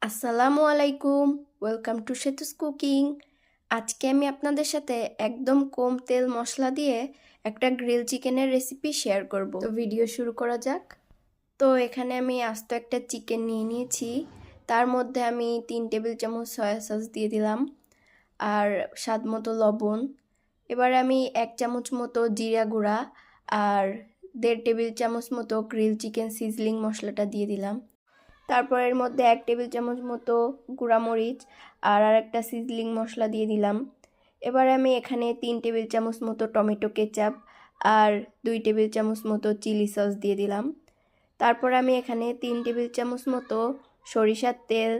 আসসালামু আলাইকুম, welcome to Setu's cooking. আজকে আমি আপনাদের সাথে একদম কম তেল মশলা দিয়ে একটা গ্রিল চিকেনের রেসিপি শেয়ার করব। তো ভিডিও শুরু করা যাক। তো এখানে আমি আস্ত একটা চিকেন নিয়ে নিয়েছি। তার মধ্যে আমি 3 টেবিল চামচ সয়া সস দিয়ে দিলাম আর স্বাদ মতো লবণ। এবার আমি 1 চামচ মতো জিরা গুঁড়া আর 1.5 টেবিল চামচ মতো গ্রিল চিকেন সিজলিং মশলাটা দিয়ে দিলাম। তারপর এর মধ্যে 1 টেবিল চামচ মতো গুঁড়ামরিচ আর একটা সিজলিং মশলা দিয়ে দিলাম। এবার আমি এখানে 3 টেবিল চামচ মতো টমেটো কেচাপ আর 2 টেবিল চামচ মতো চিলি সস দিয়ে দিলাম। তারপর আমি এখানে 3 টেবিল চামচ মতো সরিষার তেল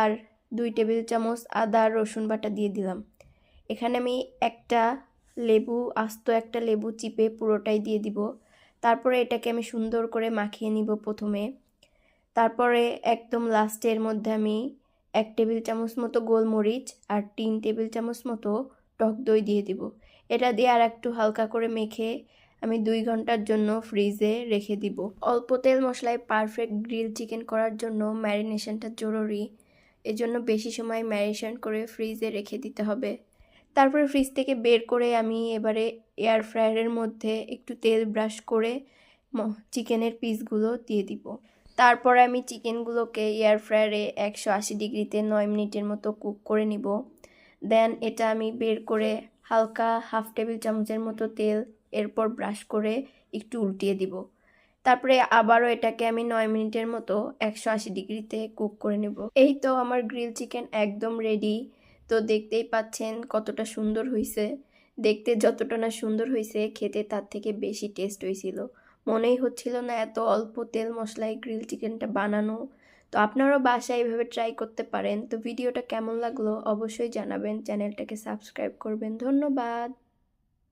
আর 2 টেবিল চামচ আদা রসুন বাটা দিয়ে দিলাম। এখানে আমি আস্ত একটা লেবু চিপে পুরোটাই দিয়ে দিব। তারপরে এটাকে আমি সুন্দর করে মাখিয়ে নিব প্রথমে। তারপরে একদম লাস্টের মধ্যে আমি 1 টেবিল চামচ মতো গোলমরিচ আর 3 টেবিল চামচ মতো টক দই দিয়ে দিব। এটা দিয়ে আর একটু হালকা করে মেখে আমি 2 ঘন্টার জন্য ফ্রিজে রেখে দিব। অল্প তেল মশলায় পারফেক্ট গ্রিল চিকেন করার জন্য ম্যারিনেশনটা জরুরি। এজন্য বেশি সময় ম্যারিনেশন করে ফ্রিজে রেখে দিতে হবে। তারপরে ফ্রিজ থেকে বের করে আমি এবারে এয়ার ফ্রায়ারের মধ্যে একটু তেল ব্রাশ করে চিকেনের পিসগুলো দিয়ে দিব। তারপরে আমি চিকেনগুলোকে এয়ার ফ্রায়ারে 180 ডিগ্রিতে 9 মিনিটের মতো কুক করে নিব। দেন এটা আমি বের করে হালকা হাফ টেবিল চামচের মতো তেল এরপর ব্রাশ করে একটু উল্টিয়ে দিব। তারপরে আবারও এটাকে আমি 9 মিনিটের মতো 180 ডিগ্রিতে কুক করে নেব। এই তো আমার গ্রিল চিকেন একদম রেডি। তো দেখতেই পাচ্ছেন কতটা সুন্দর হয়েছে। দেখতে যতটা না সুন্দর হয়েছে, খেতে তার থেকে বেশি টেস্ট হয়েছিল। মনেই হচ্ছিল না এত অল্প তেল মশলায় গ্রিল চিকেনটা বানানো। তো আপনারাও বাসায় এইভাবে ট্রাই করতে পারেন। তো ভিডিওটা কেমন লাগলো অবশ্যই জানাবেন, চ্যানেলটাকে সাবস্ক্রাইব করবেন। ধন্যবাদ।